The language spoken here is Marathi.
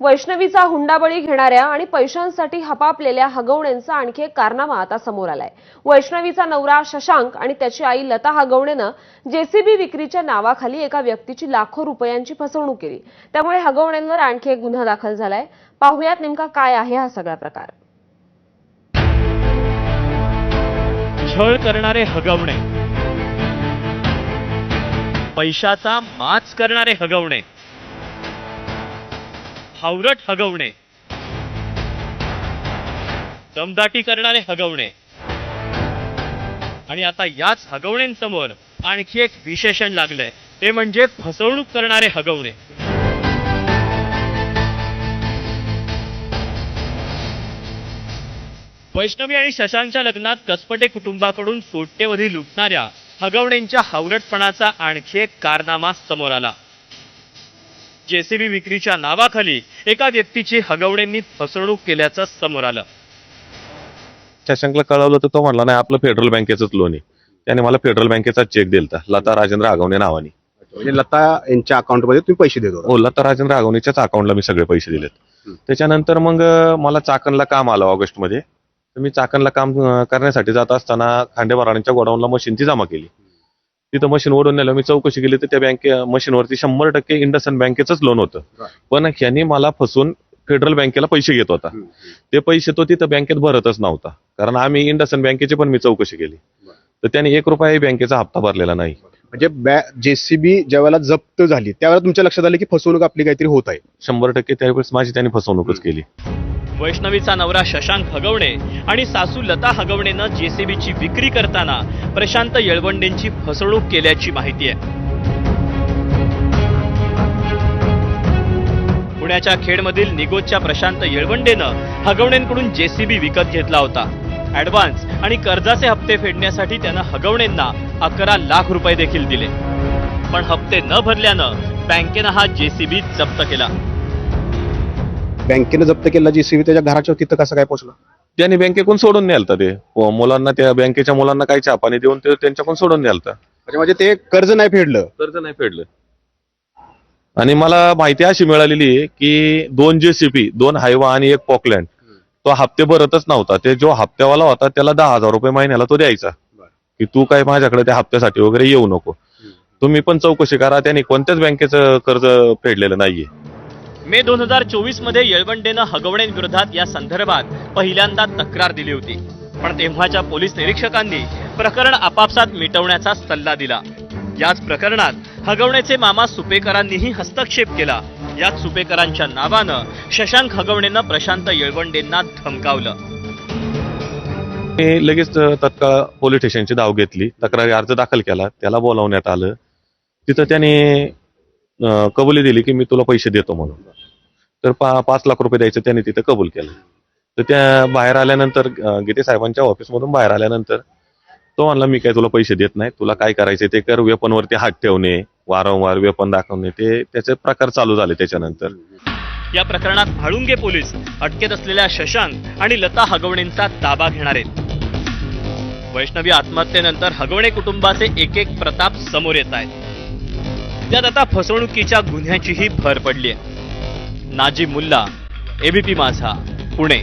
वैष्णवीचा हुंडाबळी घेणाऱ्या आणि पैशांसाठी हपापलेल्या हगवणेंचा आणखी एक कारनामा आता समोर आलाय। वैष्णवीचा नवरा शशांक आणि त्याची आई लता हगवणेनं जेसीबी विक्रीच्या नावाखाली एका व्यक्तीची लाखो रुपयांची फसवणूक केली। त्यामुळे हगवणेंवर आणखी एक गुन्हा दाखल झालाय। पाहुयात नेमका काय आहे हा सगळा प्रकार। छळ करणारे हगवणे, पैशाचा माच करणारे हगवणे, हावरट हगवणे, दमदाटी करणारे हगवणे आणि आता याच हगवणेंसमोर आणखी एक विशेषण लागलंय, ते म्हणजे फसवणूक करणारे हगवणे। वैष्णवी आणि शशांकच्या लग्नात कसपटे कुटुंबाकडून सोट्टेवधी लुटणाऱ्या हगवणेंच्या हावरटपणाचा आणखी एक कारनामा समोर आला। जेसीबी विक्रीच्या नावाखाली एका व्यक्तीची हगवणेंनी फसवणूक केल्याचं समोर आलं। शशांकला कळवलं तर तो म्हणला नाही आपलं फेडरल बँकेचंच लोन आहे। त्याने मला फेडरल बँकेचा चेक दिलता लता राजेंद्र आगवणे नावाने। म्हणजे लता यांच्या अकाउंटमध्ये तुम्ही पैसे देत होता? हो, लता राजेंद्र आगवणेच्याच अकाउंटला मी सगळे पैसे दिलेत। त्याच्यानंतर मग मला चाकणला काम आलं ऑगस्टमध्ये। तर मी चाकणला काम करण्यासाठी जात असताना खांडेमारांच्या गोडाऊनला मशीन ती जमा केली। तिथं मशीन ओढून नेलं। मी चौकशी केली तर त्या मशीनवरती 100% इंडसइंड बँकेचंच लोन होतं, पण ह्यांनी मला फसून फेडरल बँकेला पैसे घेत होता। ते पैसे तो तिथं बँकेत भरतच नव्हता, कारण आम्ही इंडसइंड बँकेची पण मी चौकशी केली तर त्याने 1 रुपया बँकेचा हप्ता भरलेला नाही। म्हणजे जेसीबी ज्यावेळेला जप्त झाली त्यावेळेला तुमच्या लक्षात आलं की फसवणूक आपली काहीतरी होत आहे? 100% त्यावेळेस माझी त्यांनी फसवणूकच केली। वैष्णवीचा नवरा शशांक हगवणे आणि सासू लता हगवणेनं जेसीबीची विक्री करताना प्रशांत येळवंडेंची फसवणूक केल्याची माहिती आहे। पुण्याच्या खेडमधील निगोजच्या प्रशांत येळवंडेनं हगवणेंकडून जेसीबी विकत घेतला होता। ऍडव्हान्स आणि कर्जाचे हप्ते फेडण्यासाठी त्यानं हगवणेंना 11 लाख रुपये देखील दिले, पण हप्ते न भरल्यानं बँकेनं हा जेसीबी जप्त केला। बँकेने जप्त केला जेसीबी, त्याच्या घराच्या तिथं कसं काय पोहोचलं? त्यांनी बँकेकडून सोडून न्यालता ते मुलांना, त्या बँकेच्या मुलांना काही छापाने देऊन ते त्यांच्याकडून सोडून न्यालता। म्हणजे ते कर्ज नाही फेडलं? कर्ज नाही फेडलं। आणि मला माहिती अशी मिळालेली आहे की 2 जेसीबी, 2 हायवा आणि 1 पॉकलँड तो हप्ते भरतच नव्हता। ते जो हप्त्यावाला होता त्याला 10,000 रुपये महिन्याला तो द्यायचा की तू काय माझ्याकडे त्या हप्त्यासाठी वगैरे येऊ नको, तुम्ही पण चौकशी करा, त्यांनी कोणत्याच बँकेचं कर्ज फेडलेलं नाहीये। मे 2024 मध्ये येळवंडेनं हगवणेंविरोधात या संदर्भात पहिल्यांदा तक्रार दिली होती, पण तेव्हाच्या पोलीस निरीक्षकांनी प्रकरण आपापसात मिटवण्याचा सल्ला दिला। याच प्रकरणात हगवणेचे मामा सुपेकरांनीही हस्तक्षेप केला। याच सुपेकरांच्या नावानं शशांक हगवणेनं प्रशांत येळवंडेंना धमकावलं। मी लगेच तत्काळ पोलीस स्टेशनची धाव घेतली, तक्रारी अर्ज दाखल केला, त्याला बोलावण्यात आलं। तिथं त्याने कबुली दिली की मी तुला पैसे देतो म्हणून। तर 5 लाख रुपये द्यायचं त्याने तिथं कबूल केलं। तर त्या बाहेर आल्यानंतर, गीते साहेबांच्या ऑफिसमधून बाहेर आल्यानंतर तो म्हणला मी काय तुला पैसे देत नाही, तुला काय करायचे ते कर। वेपनवरती हात ठेवणे, वारंवार वेपन दाखवणे, ते त्याचे प्रकार चालू झाले। त्याच्यानंतर या प्रकरणात म्हाळुंगे पोलीस अटकेत असलेल्या शशांक आणि लता हगवणेंचा ताबा घेणार आहेत। वैष्णवी आत्महत्येनंतर हगवणे कुटुंबाचे एक प्रताप समोर येत आहेत। त्यात आता फसवणुकीच्या गुन्ह्याचीही भर पडली आहे। नाजिब मुल्ला, एबीपी माझा, पुणे।